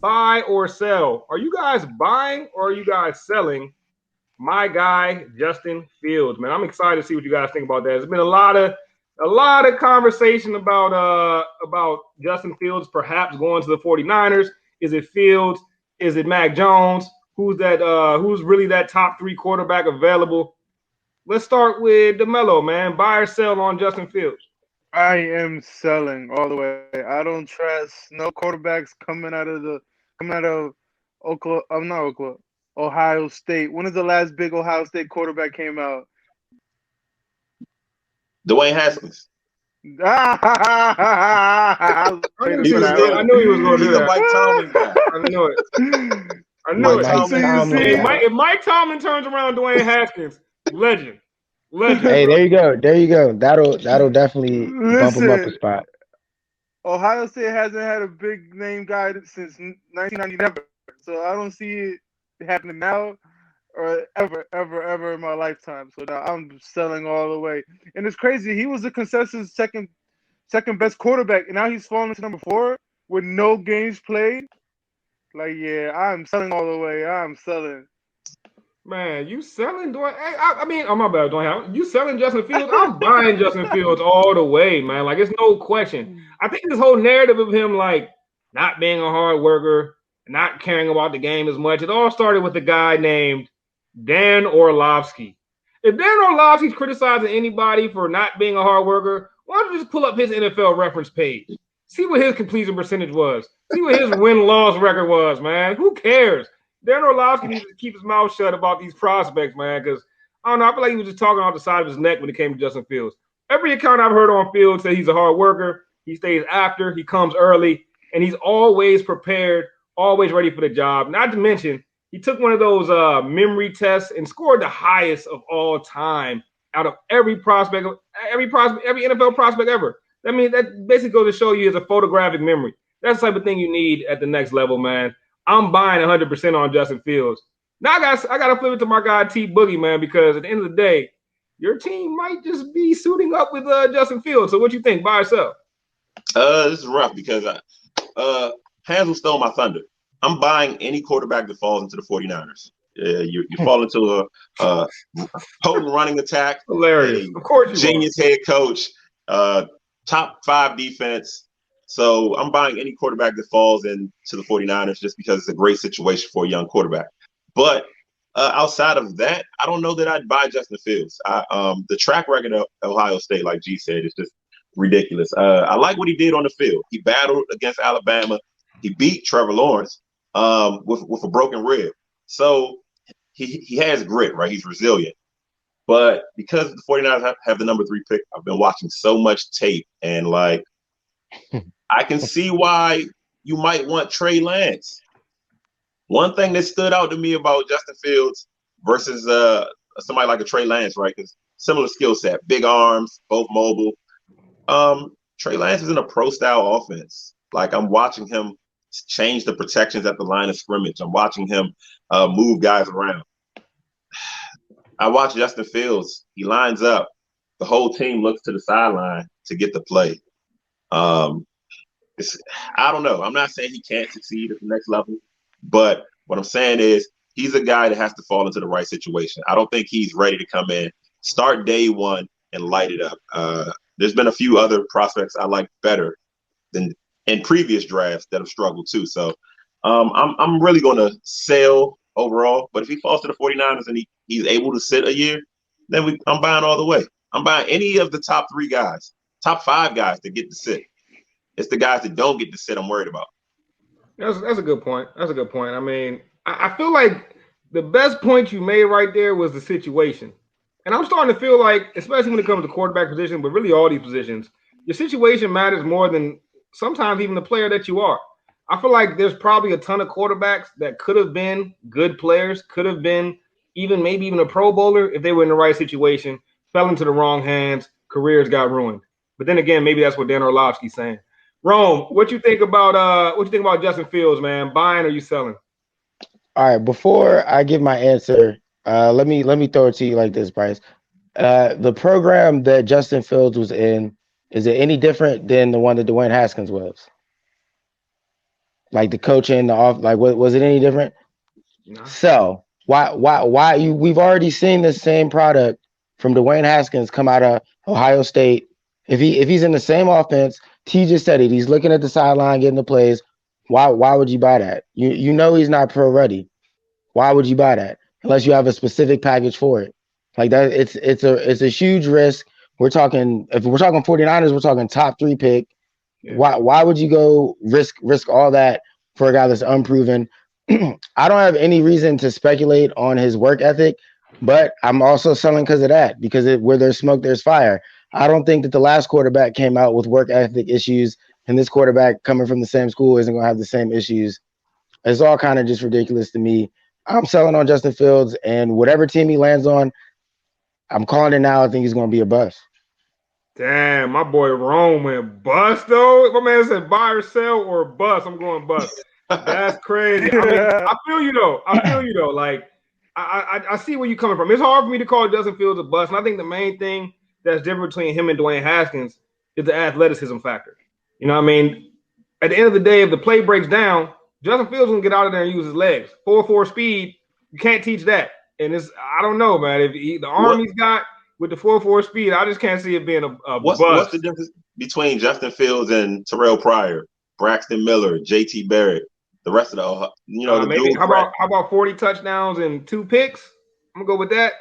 buy or sell. Are you guys buying or are you guys selling my guy Justin Fields? Man, I'm excited to see what you guys think about that. There's been a lot of conversation about Justin Fields perhaps going to the 49ers. Is it Fields? Is it Mac Jones? Who's really that top 3 quarterback available? Let's start with DeMello, man. Buy or sell on Justin Fields? I am selling all the way. I don't trust no quarterbacks coming out of Oklahoma. I'm not Oklahoma. Ohio State. When is the last big Ohio State quarterback came out? Dwayne Haskins. I He was I knew he was going to do He's a that. Mike Tomlin guy. I knew it. I knew Mike it. Tomlin. So you Tomlin see, guy. If Mike Tomlin turns around Dwayne Haskins, legend. Hey, there you go. There you go. That'll definitely bump him up a listen, spot. Ohio State hasn't had a big name guy since 1999, so I don't see it happening now or ever in my lifetime. So now I'm selling all the way. And it's crazy. He was the consensus second best quarterback, and now he's falling to number 4 with no games played. Like, yeah, I'm selling all the way. I'm selling. Man, you selling Dwayne? Hey, I mean, oh my bad, Dwayne. You selling Justin Fields? I'm buying Justin Fields all the way, man. Like, it's no question. I think this whole narrative of him like not being a hard worker, not caring about the game as much, it all started with a guy named Dan Orlovsky. If Dan Orlovsky's criticizing anybody for not being a hard worker, why don't you just pull up his NFL reference page? See what his completion percentage was. See what his win-loss record was, man. Who cares? Dan Orlovsky needs to keep his mouth shut about these prospects, man, because I don't know. I feel like he was just talking off the side of his neck when it came to Justin Fields. Every account I've heard on Fields say he's a hard worker. He stays after. He comes early, and he's always prepared, always ready for the job. Not to mention, he took one of those memory tests and scored the highest of all time out of every NFL prospect ever. I mean, that basically goes to show you is a photographic memory. That's the type of thing you need at the next level, man. I'm buying 100% on Justin Fields. Now I got to flip it to my guy T Boogie, man, because at the end of the day, your team might just be suiting up with Justin Fields. So what you think? Buy or sell? This is rough because Hansel stole my thunder. I'm buying any quarterback that falls into the 49ers. You fall into a potent running attack. Hilarious. Of course you genius head coach, top 5 defense. So I'm buying any quarterback that falls into the 49ers just because it's a great situation for a young quarterback. But outside of that, I don't know that I'd buy Justin Fields. The track record of Ohio State, like G said, is just ridiculous. I like what he did on the field. He battled against Alabama. He beat Trevor Lawrence with a broken rib. So he has grit, right? He's resilient. But because the 49ers have the number 3 pick, I've been watching so much tape, and like I can see why you might want Trey Lance. One thing that stood out to me about Justin Fields versus somebody like a Trey Lance, right? Because similar skill set, big arms, both mobile. Trey Lance is in a pro-style offense. Like, I'm watching him change the protections at the line of scrimmage. I'm watching him move guys around. I watch Justin Fields. He lines up. The whole team looks to the sideline to get the play. I don't know. I'm not saying he can't succeed at the next level, but what I'm saying is he's a guy that has to fall into the right situation. I don't think he's ready to come in, start day one, and light it up. There's been a few other prospects I like better than in previous drafts that have struggled too. So I'm really going to sell overall. But if he falls to the 49ers and he's able to sit a year, then I'm buying all the way. I'm buying any of the top 3 guys, top 5 guys that get to sit. It's the guys that don't get to sit I'm worried about. That's a good point. That's a good point. I mean, I feel like the best point you made right there was the situation. And I'm starting to feel like, especially when it comes to quarterback position, but really all these positions, your situation matters more than sometimes even the player that you are. I feel like there's probably a ton of quarterbacks that could have been good players, could have been maybe even a Pro Bowler if they were in the right situation, fell into the wrong hands, careers got ruined. But then again, maybe that's what Dan Orlovsky's saying. Rome, what you think about Justin Fields, man? Buying or you selling? All right, before I give my answer, let me throw it to you like this, Bryce. The program that Justin Fields was in, is it any different than the one that Dwayne Haskins was? Like the coaching, the off, like was it any different? No. So why you? We've already seen the same product from Dwayne Haskins come out of Ohio State. If he's in the same offense, T just said it. He's looking at the sideline, getting the plays. Why would you buy that? You know he's not pro ready. Why would you buy that unless you have a specific package for it? Like that, it's a huge risk. We're talking if we're talking 49ers, we're talking top 3 pick. Yeah. Why would you go risk all that for a guy that's unproven? I don't have any reason to speculate on his work ethic, but I'm also selling because of that. Because where there's smoke, there's fire. I don't think that the last quarterback came out with work ethic issues, and this quarterback coming from the same school isn't going to have the same issues. It's all kind of just ridiculous to me. I'm selling on Justin Fields, and whatever team he lands on, I'm calling it now. I think he's going to be a bust. Damn, my boy Rome went bust though. My man said buy or sell or bust. I'm going bust. That's crazy. I mean, I feel you though. Like I see where you're coming from. It's hard for me to call Justin Fields a bust, and I think the main thing that's different between him and Dwayne Haskins is the athleticism factor. You know what I mean? At the end of the day, if the play breaks down, Justin Fields gonna get out of there and use his legs. 4.4 speed, you can't teach that. And I don't know, man. If the arm he's got with the 4.4 speed, I just can't see it being a what's bust. the difference between Justin Fields and Terrell Pryor, Braxton Miller, JT Barrett, the rest of the the maybe dual threat? how about 40 touchdowns and 2 picks? I'm gonna go with that.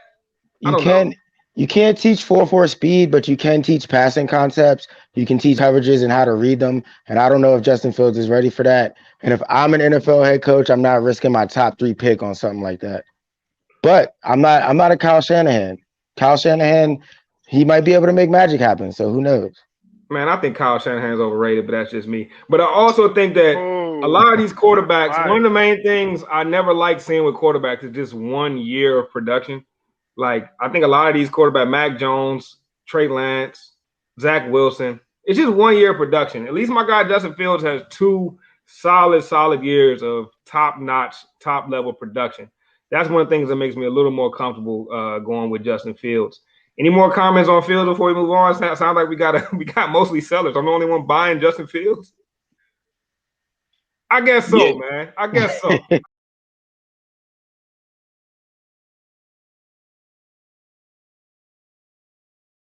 You can't teach 4.4 speed, but you can teach passing concepts. You can teach coverages and how to read them. And I don't know if Justin Fields is ready for that. And if I'm an NFL head coach, I'm not risking my top 3 pick on something like that. But I'm not a Kyle Shanahan. Kyle Shanahan, he might be able to make magic happen. So who knows? Man, I think Kyle Shanahan's overrated, but that's just me. But I also think that a lot of these quarterbacks, one of the main things I never like seeing with quarterbacks is just 1 year of production. Like, I think a lot of these quarterbacks, Mac Jones, Trey Lance, Zach Wilson, it's just 1 year of production. At least my guy Justin Fields has 2 solid years of top-notch, top-level production. That's one of the things that makes me a little more comfortable going with Justin Fields. Any more comments on Fields before we move on? Sounds like we got mostly sellers. I'm the only one buying Justin Fields. I guess so, man. I guess so.